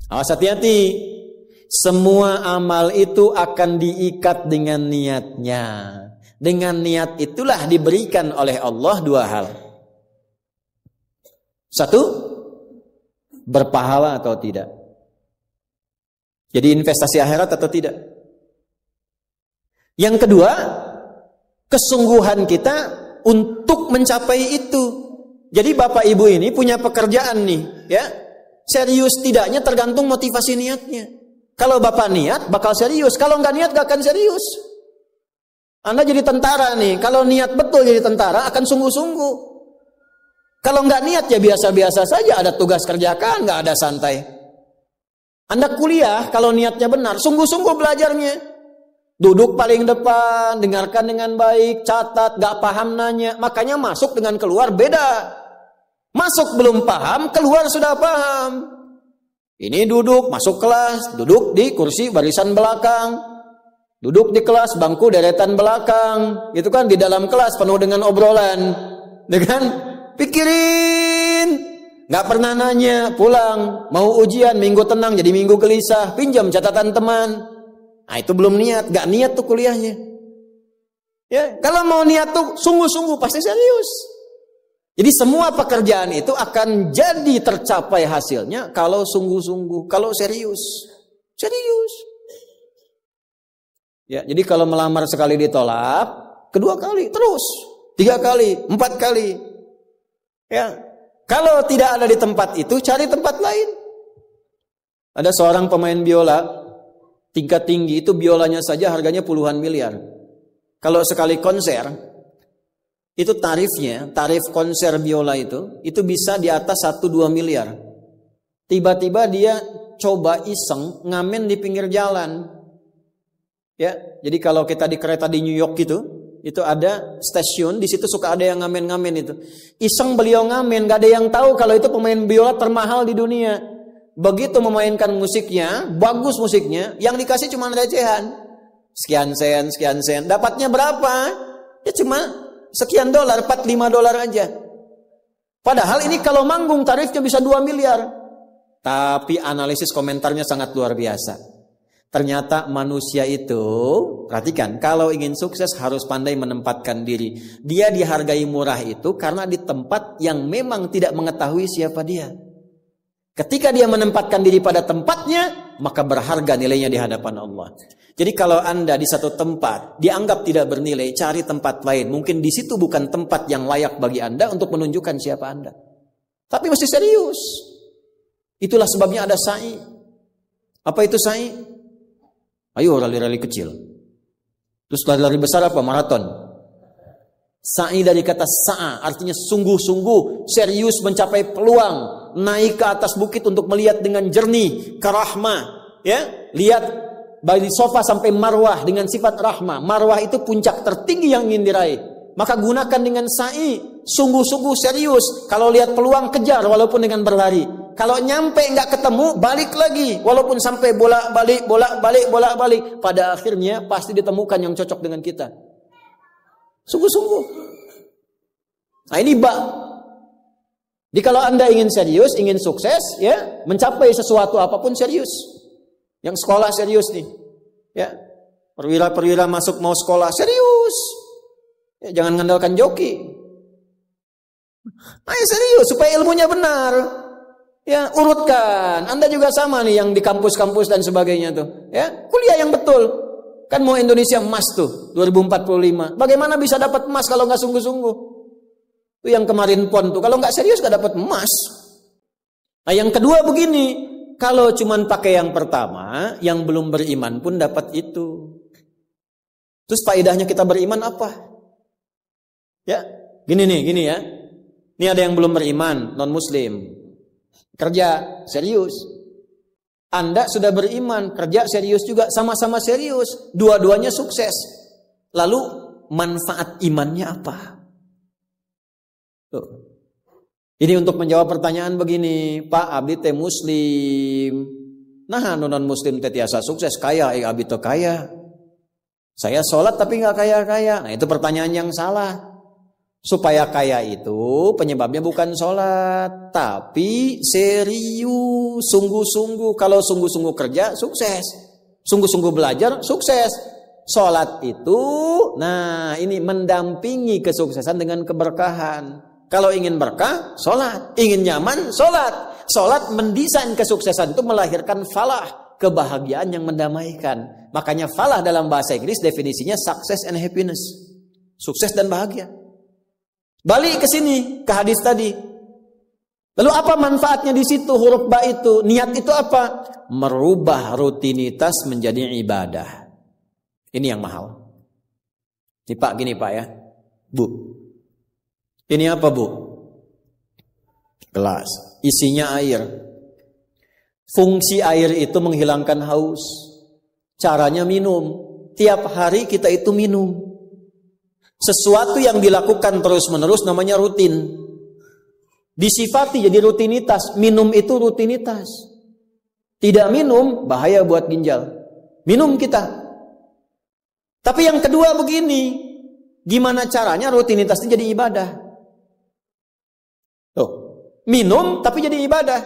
Awas, hati-hati. Semua amal itu akan diikat dengan niatnya. Dengan niat itulah diberikan oleh Allah dua hal. Satu, berpahala atau tidak. Jadi investasi akhirat atau tidak. Yang kedua, kesungguhan kita untuk mencapai itu. Jadi Bapak Ibu ini punya pekerjaan nih, ya. Serius tidaknya tergantung motivasi niatnya. Kalau Bapak niat, bakal serius. Kalau nggak niat, nggak akan serius. Anda jadi tentara nih. Kalau niat betul jadi tentara, akan sungguh-sungguh. Kalau nggak niat ya biasa-biasa saja. Ada tugas kerjakan, nggak ada santai. Anda kuliah, kalau niatnya benar, sungguh-sungguh belajarnya. Duduk paling depan, dengarkan dengan baik, catat, nggak paham nanya. Makanya masuk dengan keluar beda. Masuk belum paham, keluar sudah paham. Ini duduk, masuk kelas, duduk di kursi barisan belakang. Duduk di kelas, bangku deretan belakang. Itu kan di dalam kelas penuh dengan obrolan. Dengan pikirin. Gak pernah nanya, pulang. Mau ujian, minggu tenang jadi minggu gelisah. Pinjam catatan teman. Nah itu belum niat, gak niat tuh kuliahnya. Ya, kalau mau niat tuh sungguh-sungguh pasti serius. Jadi semua pekerjaan itu akan jadi tercapai hasilnya kalau sungguh-sungguh, kalau serius. Serius. Ya, jadi kalau melamar sekali ditolak, kedua kali, terus, 3 kali, 4 kali. Ya, kalau tidak ada di tempat itu, cari tempat lain. Ada seorang pemain biola, tingkat tinggi itu biolanya saja harganya puluhan miliar. Kalau sekali konser, itu tarifnya, tarif konser biola itu bisa di atas 1-2 miliar. Tiba-tiba dia coba iseng ngamen di pinggir jalan. Ya, jadi kalau kita di kereta di New York gitu, itu ada stasiun, di situ suka ada yang ngamen-ngamen itu. Iseng beliau ngamen, gak ada yang tahu kalau itu pemain biola termahal di dunia. Begitu memainkan musiknya, bagus musiknya, yang dikasih cuma recehan. Sekian sen. Dapatnya berapa? Ya cuma sekian dolar, 4-5 dolar aja. Padahal ini kalau manggung tarifnya bisa 2 miliar. Tapi analisis komentarnya sangat luar biasa. Ternyata manusia itu, perhatikan, kalau ingin sukses harus pandai menempatkan diri. Dia dihargai murah itu karena di tempat yang memang tidak mengetahui siapa dia. Ketika dia menempatkan diri pada tempatnya, maka berharga nilainya di hadapan Allah. Jadi kalau Anda di satu tempat dianggap tidak bernilai, cari tempat lain. Mungkin di situ bukan tempat yang layak bagi Anda untuk menunjukkan siapa Anda. Tapi mesti serius. Itulah sebabnya ada sa'i. Apa itu sa'i? Ayo rali-rali kecil. Terus lari-lari besar apa? Maraton. Sa'i dari kata sa'a, artinya sungguh-sungguh, serius mencapai peluang, naik ke atas bukit untuk melihat dengan jernih ke rahmah. Ya, lihat dari sofa sampai marwah dengan sifat rahmah. Marwah itu puncak tertinggi yang ingin diraih. Maka gunakan dengan sa'i, sungguh-sungguh serius. Kalau lihat peluang kejar walaupun dengan berlari. Kalau nyampe nggak ketemu, balik lagi. Walaupun sampai bolak-balik. Pada akhirnya pasti ditemukan yang cocok dengan kita. Sungguh-sungguh. Nah ini Jadi kalau Anda ingin serius, ingin sukses, ya mencapai sesuatu apapun serius. Yang sekolah serius nih. Ya, perwira-perwira masuk mau sekolah serius. Ya, jangan mengandalkan joki. Ayo serius supaya ilmunya benar. Ya, urutkan. Anda juga sama nih yang di kampus-kampus dan sebagainya tuh. Ya, kuliah yang betul. Kan mau Indonesia emas tuh 2045. Bagaimana bisa dapat emas kalau nggak sungguh-sungguh? Itu yang kemarin PON tuh. Kalau nggak serius nggak dapat emas. Nah, yang kedua begini, kalau cuman pakai yang pertama, yang belum beriman pun dapat itu. Terus faedahnya kita beriman apa? Ya, gini ya. Ini ada yang belum beriman, non-muslim. Kerja serius. Anda sudah beriman, kerja serius juga, sama-sama serius. Dua-duanya sukses. Lalu manfaat imannya apa? Tuh. Jadi untuk menjawab pertanyaan begini, Pak abdi teh muslim. Nah, non-muslim teh tiasa sukses, kaya, abdi teh kaya. Saya sholat tapi nggak kaya-kaya. Nah, itu pertanyaan yang salah. Supaya kaya itu penyebabnya bukan sholat, tapi serius, sungguh-sungguh. Kalau sungguh-sungguh kerja, sukses. Sungguh-sungguh belajar, sukses. Sholat itu, nah ini mendampingi kesuksesan dengan keberkahan. Kalau ingin berkah, sholat. Ingin nyaman, sholat. Sholat mendesain kesuksesan itu melahirkan falah, kebahagiaan yang mendamaikan. Makanya falah dalam bahasa Inggris definisinya success and happiness. Sukses dan bahagia. Balik ke sini, ke hadis tadi. Lalu apa manfaatnya di situ huruf ba itu? Niat itu apa? Merubah rutinitas menjadi ibadah. Ini yang mahal. Ini Pak, gini Pak ya. Bu. Ini apa Bu? Gelas. Isinya air. Fungsi air itu menghilangkan haus. Caranya minum. Tiap hari kita itu minum. Sesuatu yang dilakukan terus-menerus namanya rutin. Disifati jadi rutinitas. Minum itu rutinitas. Tidak minum bahaya buat ginjal. Minum kita. Tapi yang kedua begini. Gimana caranya rutinitas itu jadi ibadah? Tuh, minum tapi jadi ibadah.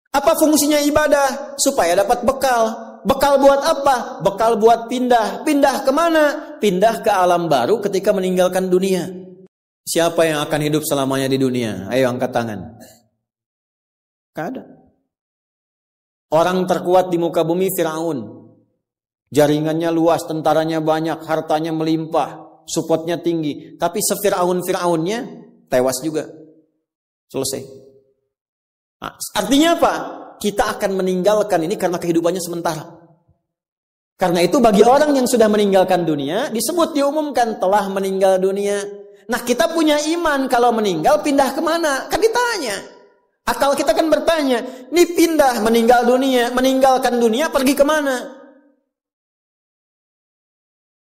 Apa fungsinya ibadah? Supaya dapat bekal. Bekal buat apa? Bekal buat pindah. Pindah kemana? Pindah ke alam baru ketika meninggalkan dunia. Siapa yang akan hidup selamanya di dunia? Ayo angkat tangan. Gak ada. Orang terkuat di muka bumi Firaun. Jaringannya luas, tentaranya banyak, hartanya melimpah, supportnya tinggi. Tapi se-Firaun-Firaunnya tewas juga. Selesai. Nah, artinya apa? Kita akan meninggalkan ini karena kehidupannya sementara. Karena itu bagi orang yang sudah meninggalkan dunia, disebut diumumkan telah meninggal dunia. Nah kita punya iman kalau meninggal pindah kemana? Kan ditanya. Akal kita kan bertanya, ini pindah meninggal dunia, meninggalkan dunia pergi kemana?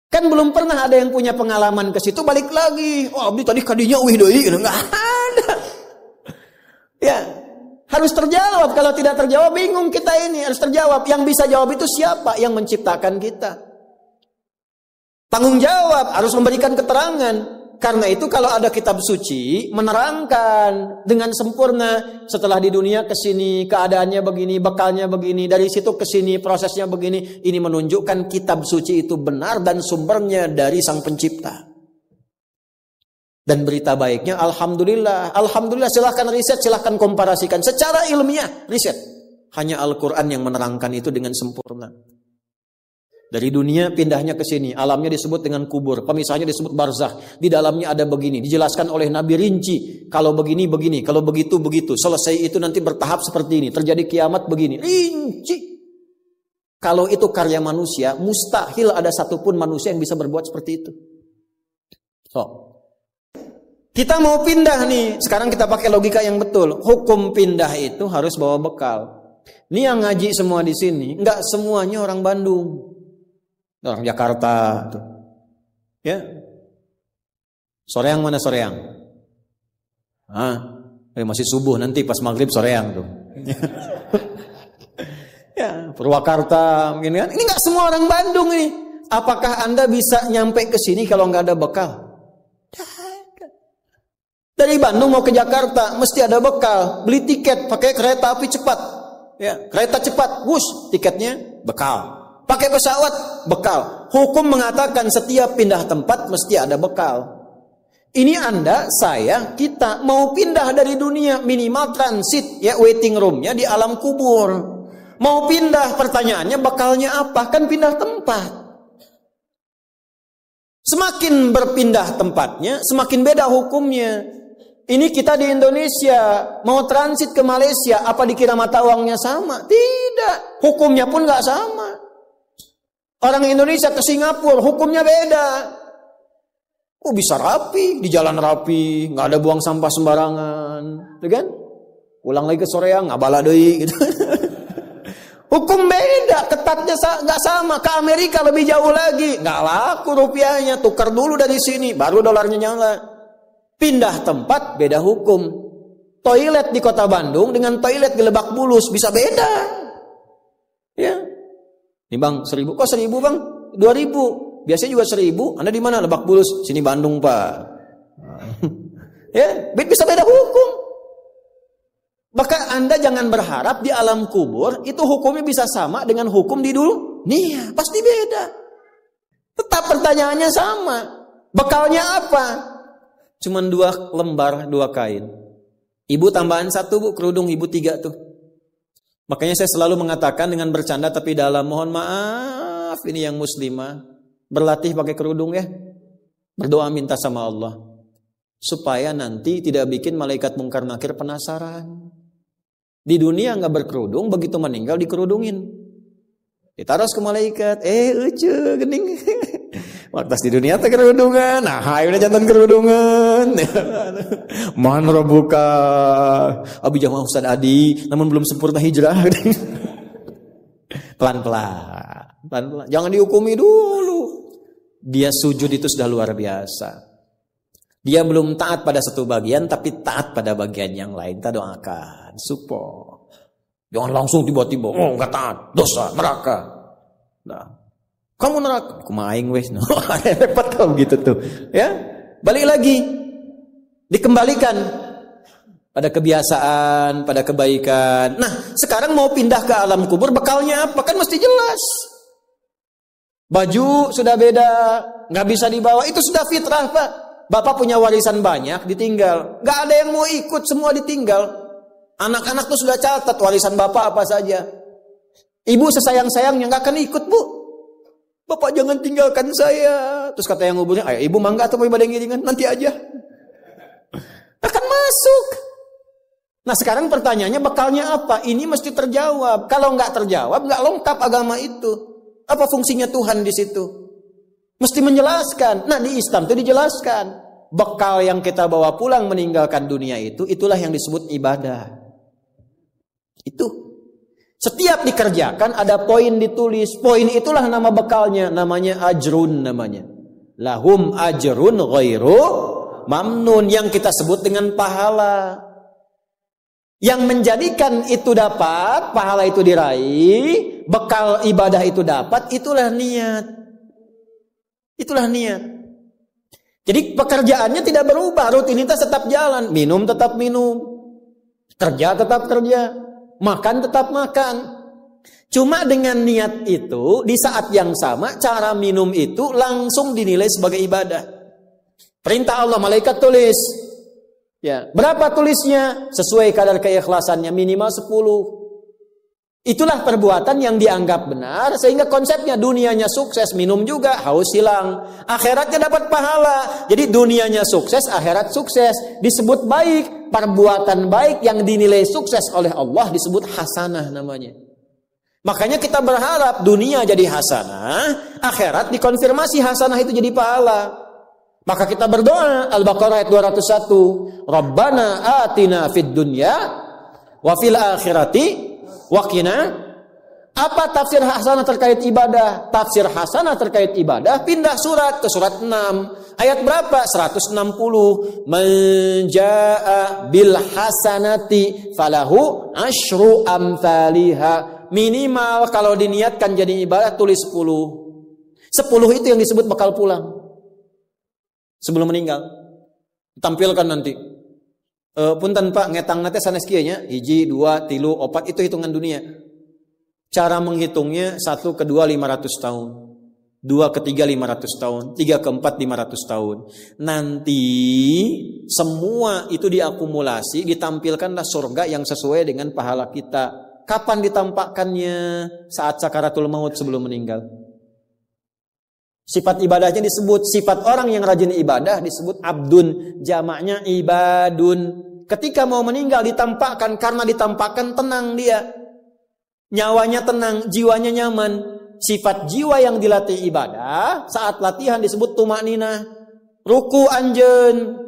Kan belum pernah ada yang punya pengalaman ke situ balik lagi. Oh abdi tadi kadinya wih doi, nggak ada. Ya. Harus terjawab. Kalau tidak terjawab bingung kita ini. Harus terjawab. Yang bisa jawab itu siapa? Yang menciptakan kita. Tanggung jawab. Harus memberikan keterangan. Karena itu kalau ada kitab suci menerangkan dengan sempurna. Setelah di dunia ke sini keadaannya begini, bekalnya begini, dari situ ke sini prosesnya begini. Ini menunjukkan kitab suci itu benar dan sumbernya dari Sang Pencipta. Dan berita baiknya, Alhamdulillah. Alhamdulillah, silahkan riset, silahkan komparasikan. Secara ilmiah, riset. Hanya Al-Quran yang menerangkan itu dengan sempurna. Dari dunia, pindahnya ke sini. Alamnya disebut dengan kubur. Pemisahnya disebut barzakh. Di dalamnya ada begini. Dijelaskan oleh Nabi rinci. Kalau begini, begini. Kalau begitu, begitu. Selesai itu nanti bertahap seperti ini. Terjadi kiamat begini. Rinci. Kalau itu karya manusia, mustahil ada satupun manusia yang bisa berbuat seperti itu. Kita mau pindah nih, sekarang kita pakai logika yang betul. Hukum pindah itu harus bawa bekal. Ini yang ngaji semua di sini, nggak semuanya orang Bandung, orang Jakarta, tuh. Ya. Soreang mana Soreang? Masih subuh nanti pas maghrib Soreang tuh. Ya, Purwakarta mungkin kan. Ini nggak semua orang Bandung nih. Apakah Anda bisa nyampe ke sini kalau nggak ada bekal? Dari Bandung mau ke Jakarta mesti ada bekal. Beli tiket pakai kereta api cepat. Ya, kereta cepat, wush, tiketnya bekal. Pakai pesawat, bekal. Hukum mengatakan setiap pindah tempat mesti ada bekal. Ini Anda, saya, kita mau pindah dari dunia, minimal transit, ya waiting roomnya di alam kubur. Mau pindah, pertanyaannya bekalnya apa? Kan pindah tempat. Semakin berpindah tempatnya, semakin beda hukumnya. Ini kita di Indonesia, mau transit ke Malaysia, apa dikira mata uangnya sama? Tidak, hukumnya pun gak sama. Orang Indonesia ke Singapura, hukumnya beda. Oh bisa rapi, di jalan rapi, gak ada buang sampah sembarangan, kan? Pulang lagi ke Soreang, gak bala deui gitu. Hukum beda, ketatnya gak sama. Ke Amerika lebih jauh lagi, gak laku rupiahnya, tukar dulu dari sini, baru dolarnya nyala. Pindah tempat beda hukum. Toilet di kota Bandung dengan toilet di Lebak Bulus bisa beda. Ya. Nih bang, 1.000. Kok 1.000 bang? 2.000. Biasanya juga 1.000. Anda di mana? Lebak Bulus. Sini Bandung pak. Ya, bisa beda hukum. Maka Anda jangan berharap di alam kubur itu hukumnya bisa sama dengan hukum di dunia. Pasti beda. Tetap pertanyaannya sama. Bekalnya apa? Cuman 2 lembar, 2 kain. Ibu tambahan 1 bu, kerudung ibu 3 tuh. Makanya saya selalu mengatakan dengan bercanda tapi dalam, mohon maaf ini yang muslimah, berlatih pakai kerudung ya. Berdoa minta sama Allah. Supaya nanti tidak bikin malaikat mungkar nakir penasaran. Di dunia nggak berkerudung, begitu meninggal dikerudungin. Ditaruh ke malaikat, ucu gening. Waktu di dunia teh kerudungan, nah udah jantan kerudungan. Man rabbuka, abi jamaah Ustaz Adi, namun belum sempurna hijrah. Pelan-pelan, jangan dihukumi dulu. Dia sujud itu sudah luar biasa. Dia belum taat pada satu bagian, tapi taat pada bagian yang lain. Kita doakan, support. Jangan langsung tiba-tiba, nggak taat, dosa, neraka. Nah, kamu neraka, aku maing wes. Repot kau gitu tuh, ya. Balik lagi, dikembalikan pada kebiasaan, pada kebaikan. Nah, sekarang mau pindah ke alam kubur, bekalnya apa? Kan mesti jelas. Baju sudah beda, nggak bisa dibawa. Itu sudah fitrah, Pak. Bapak punya warisan banyak, ditinggal. Gak ada yang mau ikut, semua ditinggal. Anak-anak tuh sudah catat warisan bapak apa saja. Ibu sesayang-sayangnya gak akan ikut, bu. Bapak jangan tinggalkan saya. Terus kata yang nguburnya, ayo ibu mangga atau mau ibadah ngiringan, nanti aja. Akan masuk. Nah sekarang pertanyaannya bekalnya apa? Ini mesti terjawab. Kalau gak terjawab, gak lengkap agama itu. Apa fungsinya Tuhan di situ? Mesti menjelaskan. Nah di Islam itu dijelaskan. Bekal yang kita bawa pulang meninggalkan dunia itu, itulah yang disebut ibadah. Itu. Setiap dikerjakan ada poin ditulis. Poin itulah nama bekalnya. Namanya ajrun namanya. Lahum ajrun ghairu mamnun. Yang kita sebut dengan pahala. Yang menjadikan itu dapat, pahala itu diraih, bekal ibadah itu dapat, itulah niat. Itulah niat. Jadi pekerjaannya tidak berubah, rutinitas tetap jalan, minum tetap minum, kerja tetap kerja, makan tetap makan. Cuma dengan niat itu di saat yang sama cara minum itu langsung dinilai sebagai ibadah. Perintah Allah, malaikat tulis. Ya, berapa tulisnya? Sesuai kadar keikhlasannya, minimal 10. Itulah perbuatan yang dianggap benar, sehingga konsepnya dunianya sukses, minum juga, haus hilang. Akhiratnya dapat pahala. Jadi dunianya sukses, akhirat sukses. Disebut baik, perbuatan baik yang dinilai sukses oleh Allah disebut hasanah namanya. Makanya kita berharap dunia jadi hasanah, akhirat dikonfirmasi hasanah itu jadi pahala. Maka kita berdoa, Al-Baqarah ayat 201, Rabbana atina fid dunya wa fil akhirati waqina. Apa tafsir hasanah terkait ibadah? Tafsir hasanah terkait ibadah pindah surat ke surat 6. Ayat berapa? 160. Man jaa bil hasanati falahu asyru amsalha. Minimal kalau diniatkan jadi ibadah tulis 10. 10 itu yang disebut bekal pulang. Sebelum meninggal. Tampilkan nanti. Punten Pak ngetang nate sanes kieu nya 1, 2, 3, 4 itu hitungan dunia. Cara menghitungnya 1 ke 2 500 tahun. 2 ke 3 500 tahun, 3 ke 4 500 tahun. Nanti semua itu diakumulasi, ditampilkanlah surga yang sesuai dengan pahala kita. Kapan ditampakkannya? Saat sakaratul maut sebelum meninggal. Sifat ibadahnya disebut, sifat orang yang rajin ibadah disebut abdun, jamaknya ibadun. Ketika mau meninggal ditampakkan, karena ditampakkan tenang dia. Nyawanya tenang, jiwanya nyaman. Sifat jiwa yang dilatih ibadah, saat latihan disebut tumakninah. Ruku anjen,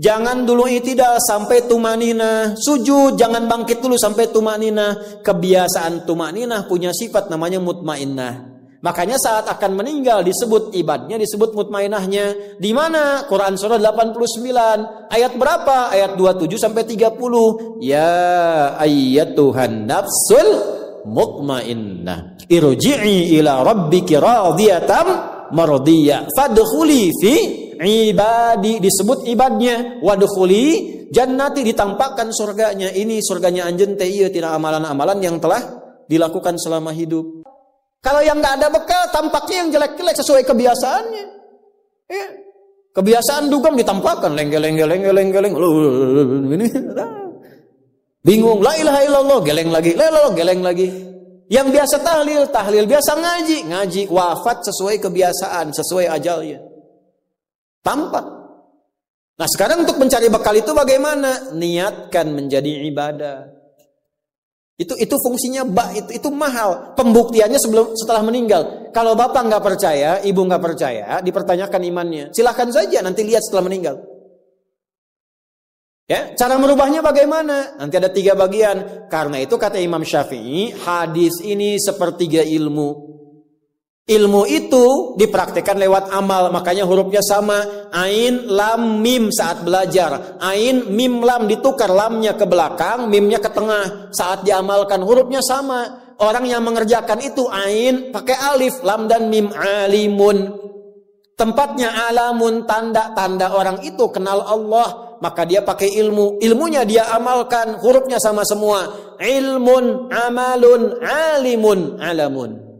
jangan dulu itidal sampai tumakninah. Sujud, jangan bangkit dulu sampai tumakninah. Kebiasaan tumakninah punya sifat namanya mutmainnah. Makanya saat akan meninggal disebut ibadahnya, disebut mutmainahnya. Di mana? Quran surah 89. Ayat berapa? Ayat 27 sampai 30. Ya ayyatuhan nafsul mutmainnah. Irji'i ila rabbiki radiyatan mardiyah. Fadkhuli fi ibadi, disebut ibadnya. Wadkhuli jannati, ditampakkan surganya. Ini surganya anjeun teh ieu tina amalan-amalan yang telah dilakukan selama hidup. Kalau yang nggak ada bekal, tampaknya yang jelek-jelek sesuai kebiasaannya. Ya. Kebiasaan dugem ditampakkan lenggeng. Ini bingung, la ilaha illallah, geleng lagi, la ilaha geleng lagi. Yang biasa tahlil, biasa ngaji, wafat sesuai kebiasaan, sesuai ajalnya. Tampak. Nah, sekarang untuk mencari bekal itu bagaimana? Niatkan menjadi ibadah. Itu fungsinya itu mahal. Pembuktiannya setelah meninggal. Kalau bapak nggak percaya, ibu nggak percaya, dipertanyakan imannya. Silahkan saja nanti lihat setelah meninggal. Ya, cara merubahnya bagaimana? Nanti ada 3 bagian. Karena itu kata Imam Syafi'i, hadis ini sepertiga ilmu. Ilmu itu dipraktikkan lewat amal, makanya hurufnya sama. Ain, lam, mim saat belajar. Ain, mim, lam ditukar, lamnya ke belakang, mimnya ke tengah. Saat diamalkan hurufnya sama. Orang yang mengerjakan itu ain pakai alif, lam dan mim, alimun. Tempatnya alamun, tanda-tanda orang itu kenal Allah, maka dia pakai ilmu. Ilmunya dia amalkan, hurufnya sama semua. Ilmun, amalun, alimun, alamun.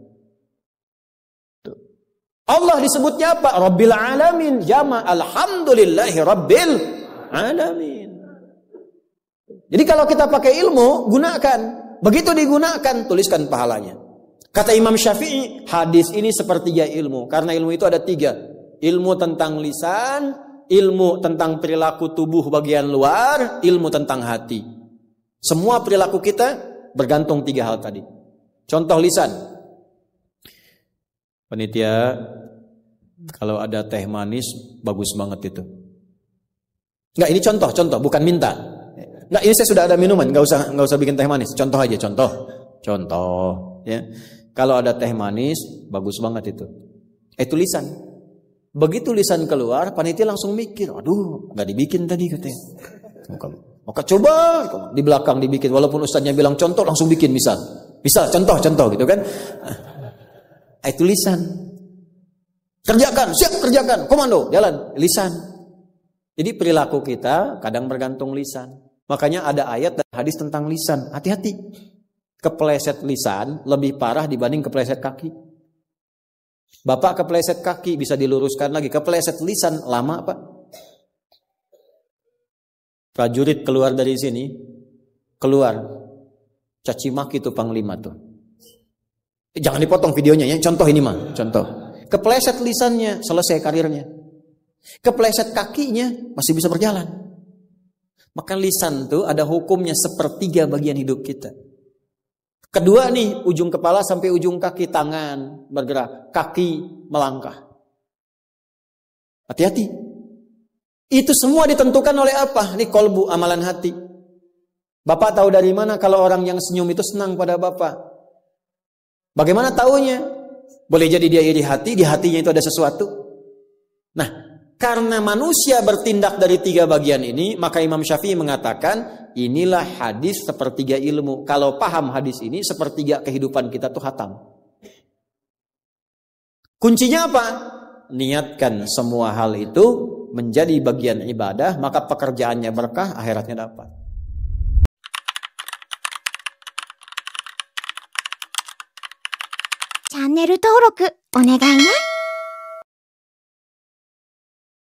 Allah disebutnya apa? Rabbil alamin, jama alhamdulillahi rabbil alamin. Jadi kalau kita pakai ilmu, gunakan. Begitu digunakan, tuliskan pahalanya. Kata Imam Syafi'i, hadis ini sepertiga ilmu. Karena ilmu itu ada 3. Ilmu tentang lisan, ilmu tentang perilaku tubuh bagian luar, ilmu tentang hati. Semua perilaku kita bergantung 3 hal tadi. Contoh lisan. Panitia, kalau ada teh manis bagus banget itu. Enggak, ini contoh, bukan minta. Enggak, ini saya sudah ada minuman, enggak usah bikin teh manis. Contoh aja, contoh, ya. Kalau ada teh manis bagus banget itu. Itu lisan. Begitu lisan keluar, panitia langsung mikir, aduh, enggak dibikin tadi katanya. Maka coba di belakang dibikin, walaupun ustaznya bilang contoh, langsung bikin misal contoh gitu kan. Itu lisan. Kerjakan, siap kerjakan, komando, jalan, lisan. Jadi perilaku kita kadang bergantung lisan. Makanya ada ayat dan hadis tentang lisan. Hati-hati. Kepleset lisan lebih parah dibanding kepleset kaki. Bapak kepleset kaki bisa diluruskan lagi. Kepleset lisan lama Pak. Prajurit keluar dari sini, keluar. Caci maki itu panglima tuh. Jangan dipotong videonya ya, contoh ini mah, contoh. Kepleset lisannya, selesai karirnya. Kepleset kakinya, masih bisa berjalan. Maka lisan tuh ada hukumnya sepertiga bagian hidup kita. Kedua nih, ujung kepala sampai ujung kaki, tangan bergerak, kaki melangkah. Hati-hati. Itu semua ditentukan oleh apa? Ini kolbu, amalan hati. Bapak tahu dari mana kalau orang yang senyum itu senang pada Bapak? Bagaimana taunya? Boleh jadi dia iri hati, di hatinya itu ada sesuatu. Nah, karena manusia bertindak dari 3 bagian ini, maka Imam Syafi'i mengatakan, inilah hadis sepertiga ilmu. Kalau paham hadis ini, sepertiga kehidupan kita tuh hatam. Kuncinya apa? Niatkan semua hal itu menjadi bagian ibadah, maka pekerjaannya berkah, akhiratnya dapat. チャンネル登録お願いね。